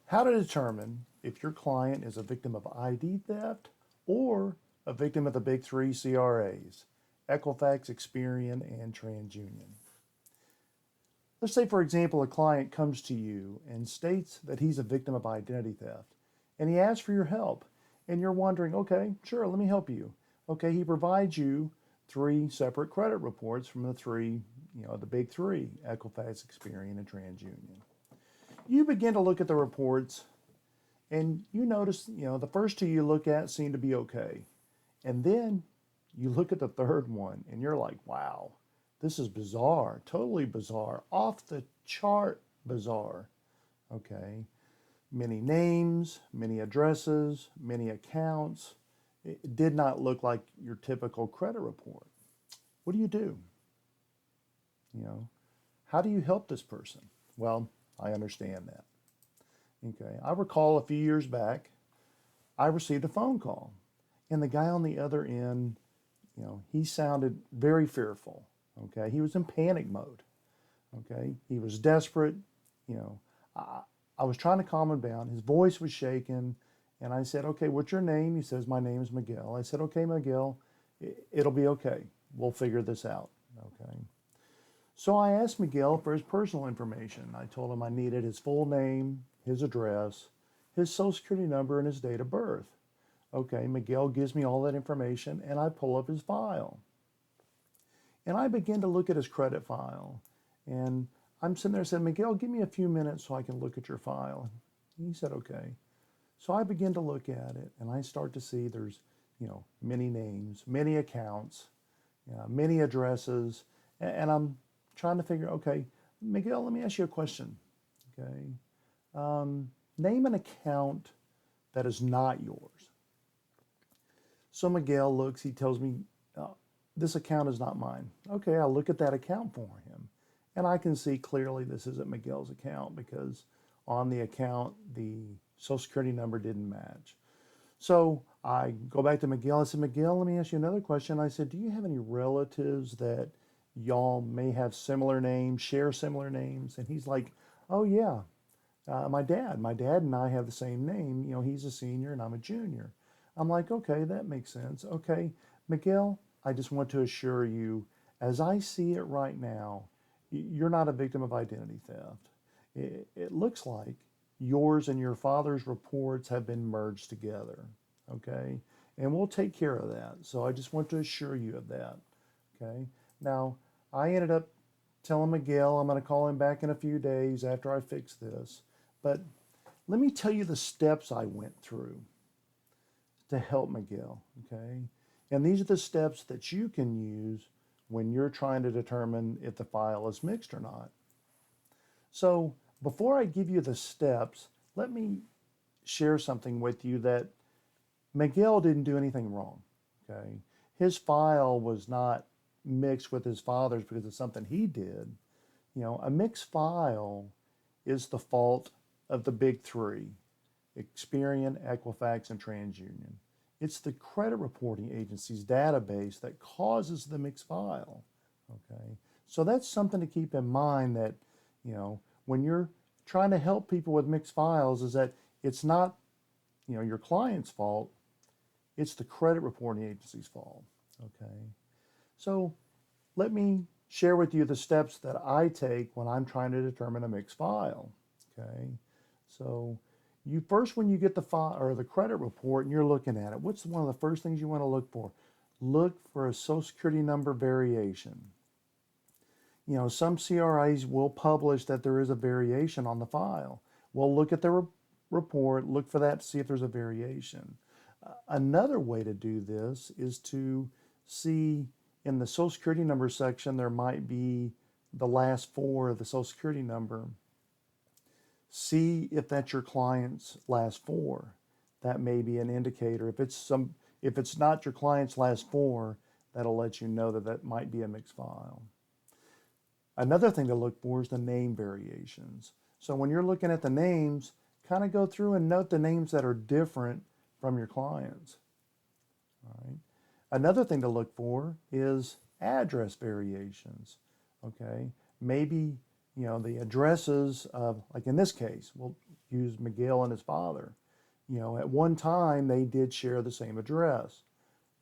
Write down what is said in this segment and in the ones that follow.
How to determine if your client is a victim of ID theft or a victim of the big three CRAs, Equifax, Experian, and TransUnion. Let's say, for example, a client comes to you and states that he's a victim of identity theft, and he asks for your help, and you're wondering, okay, sure, let me help you. Okay, he provides you three separate credit reports from the three, the big three, Equifax, Experian, and TransUnion. You begin to look at the reports, and you notice, the first two you look at seem to be okay. And then you look at the third one, and you're like, wow, this is bizarre, totally bizarre, off the chart bizarre. Okay, many names, many addresses, many accounts. It did not look like your typical credit report. What do you do? How do you help this person? Well, I understand that. Okay, I recall a few years back, I received a phone call, and the guy on the other end, he sounded very fearful. Okay, he was in panic mode. Okay, he was desperate. I was trying to calm him down. His voice was shaking, and I said, "Okay, what's your name?" He says, "My name is Miguel." I said, "Okay, Miguel, it'll be okay. We'll figure this out." Okay. So I asked Miguel for his personal information. I told him I needed his full name, his address, his social security number, and his date of birth. Okay, Miguel gives me all that information, and I pull up his file. And I begin to look at his credit file. And I'm sitting there saying, "Miguel, give me a few minutes so I can look at your file." And he said, "Okay." So I begin to look at it, and I start to see there's, many names, many accounts, many addresses, and I'm trying to figure, okay, Miguel, let me ask you a question. Okay, name an account that is not yours. So Miguel looks, he tells me, this account is not mine. Okay, I'll look at that account for him. And I can see clearly this isn't Miguel's account because on the account, the social security number didn't match. So I go back to Miguel. I said, "Miguel, let me ask you another question." I said, "Do you have any relatives that y'all may have similar names, share similar names?" And he's like, "Oh yeah, my dad. My dad and I have the same name. He's a senior and I'm a junior." I'm like, "Okay, that makes sense. Okay, Miguel, I just want to assure you, as I see it right now, you're not a victim of identity theft. It looks like yours and your father's reports have been merged together, okay? And we'll take care of that. So I just want to assure you of that, okay?" Now, I ended up telling Miguel I'm going to call him back in a few days after I fix this. But let me tell you the steps I went through to help Miguel, okay? And these are the steps that you can use when you're trying to determine if the file is mixed or not. So before I give you the steps, let me share something with you that Miguel didn't do anything wrong, okay? His file was not mixed with his father's because of something he did. A mixed file is the fault of the big three, Experian, Equifax, and TransUnion. It's the credit reporting agency's database that causes the mixed file, okay? So that's something to keep in mind that, when you're trying to help people with mixed files is that it's not, your client's fault, it's the credit reporting agency's fault, okay? So let me share with you the steps that I take when I'm trying to determine a mixed file, okay? So when you get the file or the credit report and you're looking at it, what's one of the first things you want to look for? Look for a social security number variation. Some CRAs will publish that there is a variation on the file. Well, look at the report, look for that to see if there's a variation. Another way to do this is to see in the social security number section, there might be the last four of the social security number. See if that's your client's last four. That may be an indicator. If it's not your client's last four, that'll let you know that that might be a mixed file. Another thing to look for is the name variations. So when you're looking at the names, kind of go through and note the names that are different from your clients. All right. Another thing to look for is address variations. Okay, maybe the addresses of, like in this case, we'll use Miguel and his father. At one time they did share the same address.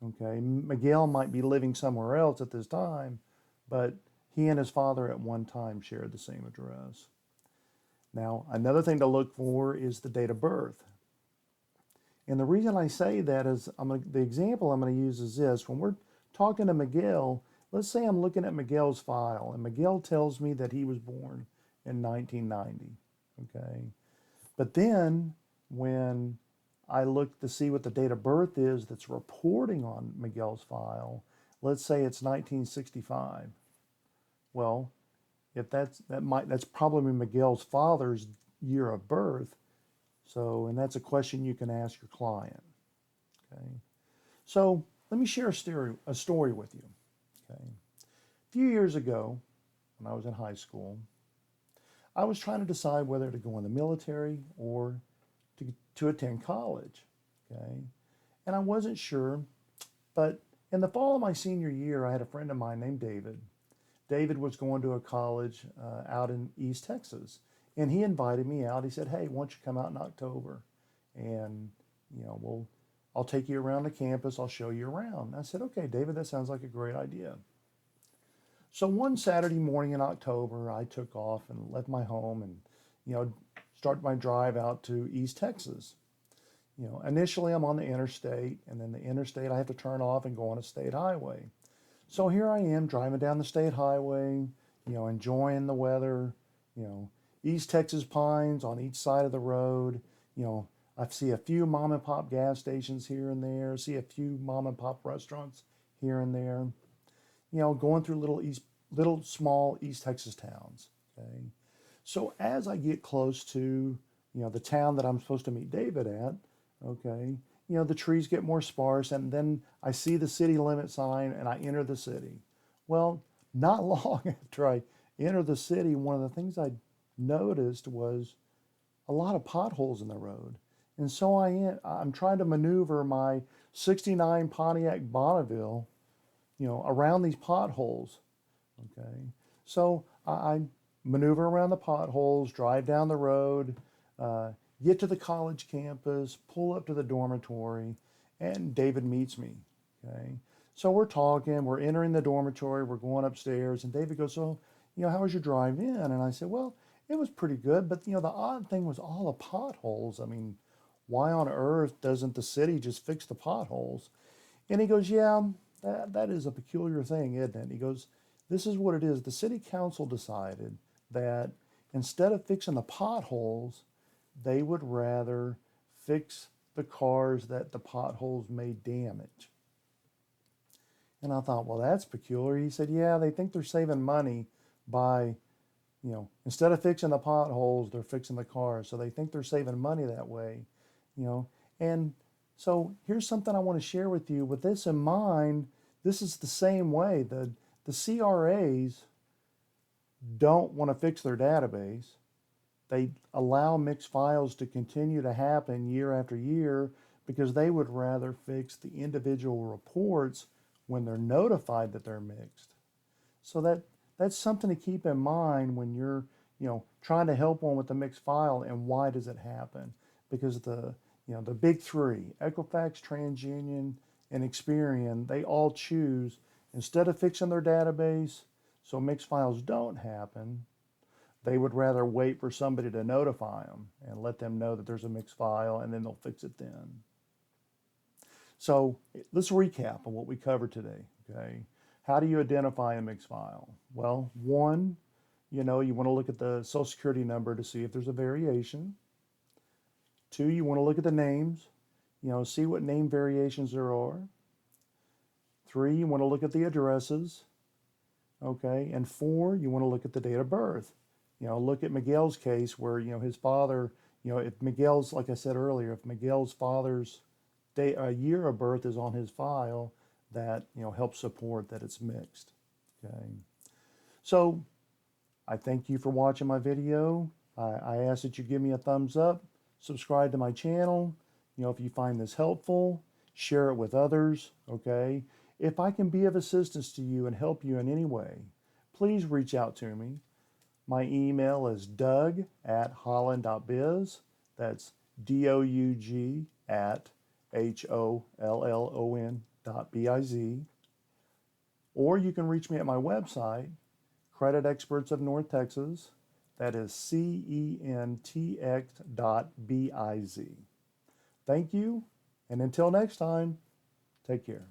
Okay, Miguel might be living somewhere else at this time, but he and his father at one time shared the same address. Now, another thing to look for is the date of birth. And the reason I say that is the example I'm going to use is this. When we're talking to Miguel, let's say I'm looking at Miguel's file, and Miguel tells me that he was born in 1990. Okay, but then when I look to see what the date of birth is that's reporting on Miguel's file, let's say it's 1965. Well, if that's probably Miguel's father's year of birth. So, and that's a question you can ask your client. Okay. So let me share a story with you. Okay. A few years ago, when I was in high school, I was trying to decide whether to go in the military or to attend college. Okay. And I wasn't sure, but in the fall of my senior year, I had a friend of mine named David. David was going to a college out in East Texas, and he invited me out. He said, "Hey, why don't you come out in October, and I'll take you around the campus. I'll show you around." I said, "Okay, David, that sounds like a great idea." So one Saturday morning in October, I took off and left my home and started my drive out to East Texas. Initially I'm on the interstate, and then the interstate I have to turn off and go on a state highway. So here I am driving down the state highway, enjoying the weather, East Texas pines on each side of the road. I see a few mom and pop gas stations here and there, see a few mom and pop restaurants here and there, going through little small East Texas towns. Okay. So as I get close to, the town that I'm supposed to meet David at, okay, the trees get more sparse, and then I see the city limit sign and I enter the city. Well, not long after I enter the city, one of the things I noticed was a lot of potholes in the road. And so I'm trying to maneuver my 69 Pontiac Bonneville, around these potholes. Okay. So I maneuver around the potholes, drive down the road, get to the college campus, pull up to the dormitory, and David meets me. Okay. So we're talking, we're entering the dormitory, we're going upstairs, and David goes, "So, how was your drive in?" And I said, "Well, it was pretty good, but the odd thing was all the potholes. I mean, why on earth doesn't the city just fix the potholes?" And he goes, "Yeah, that is a peculiar thing, isn't it?" He goes, "This is what it is. The city council decided that instead of fixing the potholes, they would rather fix the cars that the potholes may damage." And I thought, well, that's peculiar. He said, "Yeah, they think they're saving money by, instead of fixing the potholes, they're fixing the cars. So they think they're saving money that way, And so here's something I want to share with you. With this in mind, this is the same way. The CRAs don't want to fix their database. They allow mixed files to continue to happen year after year because they would rather fix the individual reports when they're notified that they're mixed. So that's something to keep in mind when you're, trying to help one with the mixed file. And why does it happen? Because the big three, Equifax, TransUnion, and Experian, they all choose, instead of fixing their database so mixed files don't happen, they would rather wait for somebody to notify them and let them know that there's a mixed file, and then they'll fix it then. So let's recap on what we covered today, okay? How do you identify a mixed file? Well, one, you want to look at the Social Security number to see if there's a variation. Two, you want to look at the names, see what name variations there are. Three, you want to look at the addresses, okay? And four, you want to look at the date of birth. Look at Miguel's case where, his father, if Miguel's, like I said earlier, if Miguel's father's year of birth is on his file, that, helps support that it's mixed, okay? So I thank you for watching my video. I ask that you give me a thumbs up, subscribe to my channel. If you find this helpful, share it with others, okay? If I can be of assistance to you and help you in any way, please reach out to me. My email is doug@holland.biz. That's DOUG at HOLLON.biz. Or you can reach me at my website, Credit Experts of North Texas. That is CENTX.biz. Thank you, and until next time, take care.